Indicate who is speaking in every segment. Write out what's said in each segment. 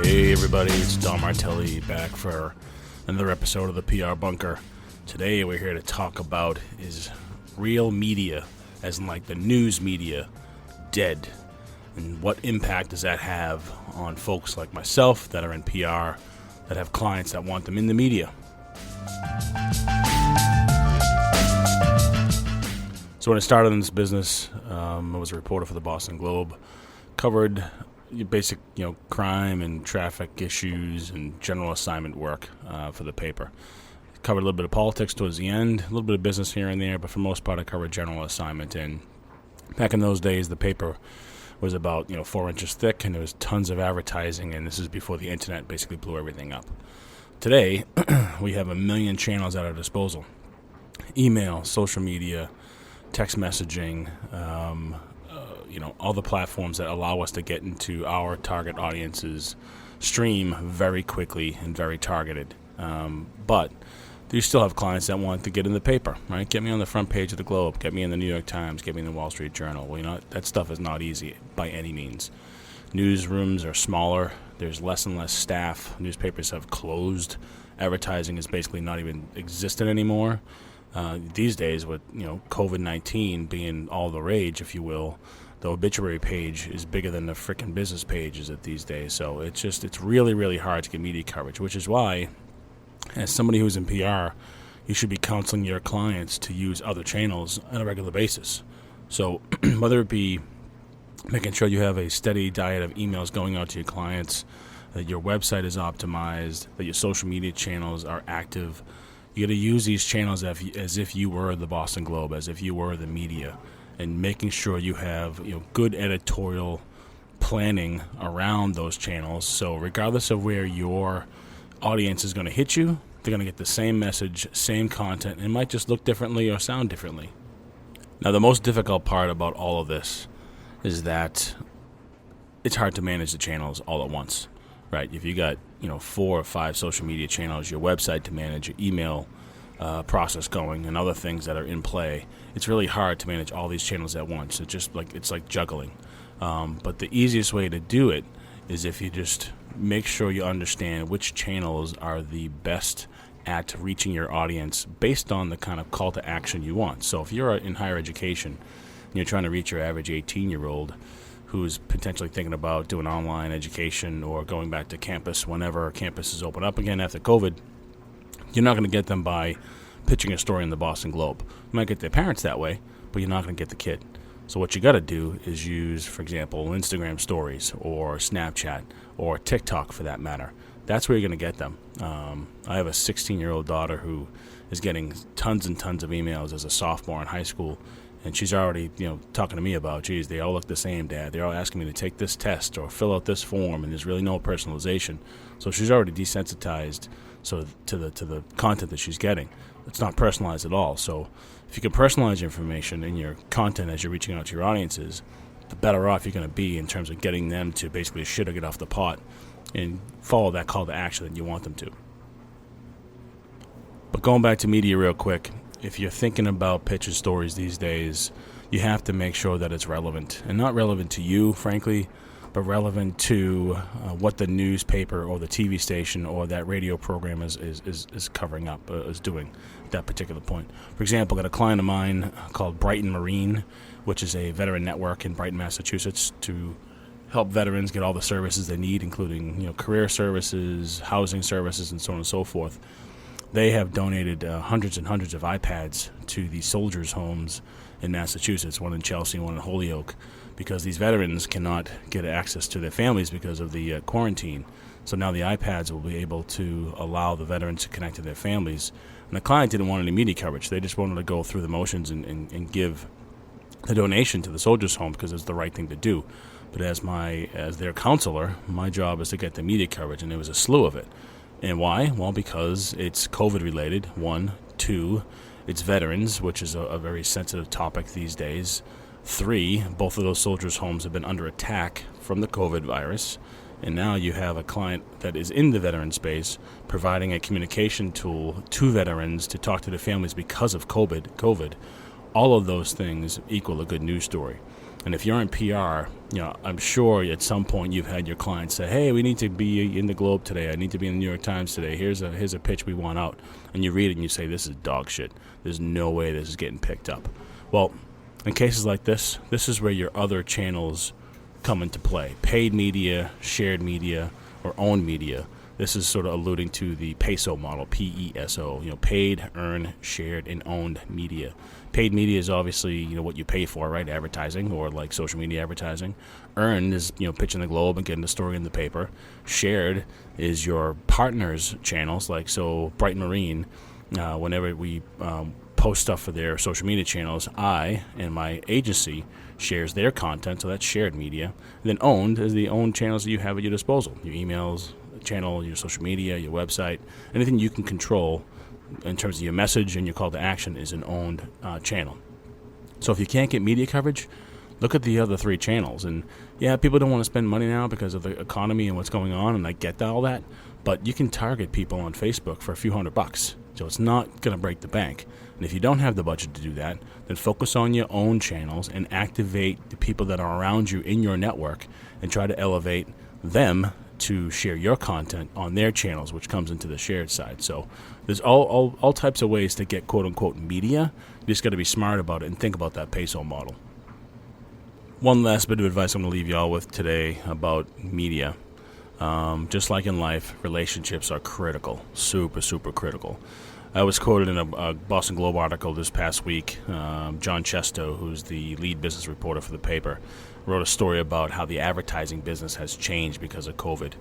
Speaker 1: Hey everybody, it's Don Martelli back for another episode of the PR Bunker. Today we're here to talk about is real media, as in like the news media, dead? And what impact does that have on folks like myself that are in PR, that have clients that want them in the media? So when I started in this business, I was a reporter for the Boston Globe, covered basic, crime and traffic issues and general assignment work for the paper. Covered a little bit of politics towards the end, a little bit of business here and there, but for the most part I covered general assignment. And back in those days, the paper was about 4 inches thick, and there was tons of advertising, and this is before the internet basically blew everything up. Today, we have a million channels at our disposal. Email, social media, text messaging, all the platforms that allow us to get into our target audience's stream very quickly and very targeted. But you still have clients that want to get in the paper, right? Get me on the front page of the Globe, get me in the New York Times, get me in the Wall Street Journal. Well, that stuff is not easy by any means. Newsrooms are smaller. There's less and less staff. Newspapers have closed. Advertising is basically not even existent anymore. These days, with COVID-19 being all the rage, if you will, the obituary page is bigger than the frickin' business page is it these days. So it's really, really hard to get media coverage, which is why, as somebody who's in PR, you should be counseling your clients to use other channels on a regular basis. So whether it be making sure you have a steady diet of emails going out to your clients, that your website is optimized, that your social media channels are active, you got to use these channels as if you were the Boston Globe, as if you were the media, and making sure you have good editorial planning around those channels. So regardless of where your audience is going to hit you, they're going to get the same message, same content, and it might just look differently or sound differently. Now, the most difficult part about all of this is that it's hard to manage the channels all at once, right? If you got 4 or 5 social media channels, your website to manage, your email process going, and other things that are in play, it's really hard to manage all these channels at once. It's like juggling. But the easiest way to do it is if you just make sure you understand which channels are the best at reaching your audience based on the kind of call to action you want. So if you're in higher education and you're trying to reach your average 18-year-old who's potentially thinking about doing online education or going back to campus whenever campuses open up again after COVID, you're not going to get them by pitching a story in the Boston Globe. You might get their parents that way, but you're not going to get the kid. So what you got to do is use, for example, Instagram stories or Snapchat or TikTok for that matter. That's where you're going to get them. I have a 16-year-old daughter who is getting tons and tons of emails as a sophomore in high school, and she's already, talking to me about, geez, they all look the same, Dad. They're all asking me to take this test or fill out this form, and there's really no personalization. So she's already desensitized to the content that she's getting. It's not personalized at all. So if you can personalize your information in your content as you're reaching out to your audiences, the better off you're going to be in terms of getting them to basically shit or get off the pot and follow that call to action that you want them to. But going back to media real quick, if you're thinking about pitches stories these days, you have to make sure that it's relevant. And not relevant to you, frankly, but relevant to what the newspaper or the TV station or that radio program is covering up, is doing at that particular point. For example, I got a client of mine called Brighton Marine, which is a veteran network in Brighton, Massachusetts, to help veterans get all the services they need, including career services, housing services, and so on and so forth. They have donated hundreds and hundreds of iPads to the soldiers' homes in Massachusetts, one in Chelsea, one in Holyoke, because these veterans cannot get access to their families because of the quarantine. So now the iPads will be able to allow the veterans to connect to their families. And the client didn't want any media coverage. They just wanted to go through the motions and give the donation to the soldiers' home because it's the right thing to do. But as their counselor, my job is to get the media coverage, and there was a slew of it. And why? Well, because it's COVID-related, 1. 2, it's veterans, which is a very sensitive topic these days. 3, both of those soldiers' homes have been under attack from the COVID virus. And now you have a client that is in the veteran space providing a communication tool to veterans to talk to their families because of COVID. All of those things equal a good news story. And if you're in PR, I'm sure at some point you've had your clients say, hey, we need to be in the Globe today. I need to be in the New York Times today. Here's a pitch we want out. And you read it and you say, this is dog shit. There's no way this is getting picked up. Well, in cases like this is where your other channels come into play. Paid media, shared media, or owned media. This is sort of alluding to the PESO model, P-E-S-O, paid, earned, shared, and owned media. Paid media is obviously, what you pay for, right? Advertising or like social media advertising. Earned is, pitching the Globe and getting the story in the paper. Shared is your partners' channels, like so Bright Marine, whenever we post stuff for their social media channels, I and my agency shares their content, so that's shared media. And then owned is the owned channels that you have at your disposal. Your emails, channel, your social media, your website, anything you can control in terms of your message and your call to action is an owned channel. So if you can't get media coverage, look at the other three channels. And yeah, people don't want to spend money now because of the economy and what's going on, and I get all that, but you can target people on Facebook for a few $100. So it's not going to break the bank. And if you don't have the budget to do that, then focus on your own channels and activate the people that are around you in your network and try to elevate them to share your content on their channels, which comes into the shared side. So there's all types of ways to get quote-unquote media. You just got to be smart about it and think about that PESO model. One last bit of advice I'm going to leave y'all with today about media. Just like in life, relationships are critical, super, super critical. I was quoted in a Boston Globe article this past week. John Chesto, who's the lead business reporter for the paper, wrote a story about how the advertising business has changed because of COVID.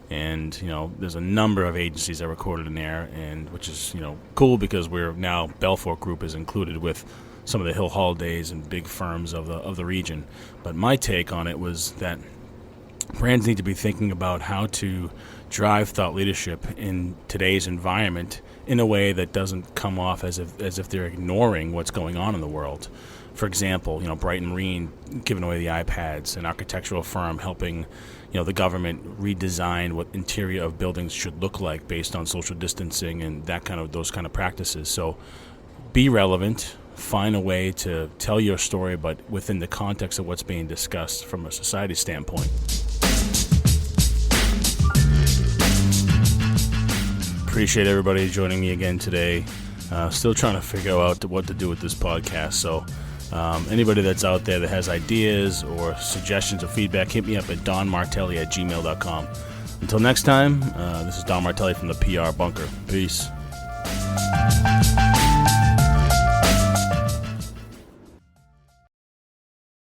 Speaker 1: And, there's a number of agencies that were quoted in there, and which is, cool because we're now, Belfort Group is included with some of the Hill Holidays and big firms of the region. But my take on it was that brands need to be thinking about how to drive thought leadership in today's environment in a way that doesn't come off as if they're ignoring what's going on in the world. For example, Bright Marine giving away the iPads, an architectural firm helping, the government redesign what interior of buildings should look like based on social distancing and those kind of practices. So be relevant, find a way to tell your story, but within the context of what's being discussed from a society standpoint. Appreciate everybody joining me again today. Still trying to figure out what to do with this podcast. So anybody that's out there that has ideas or suggestions or feedback, hit me up at donmartelli@gmail.com. Until next time, this is Don Martelli from the PR Bunker. Peace.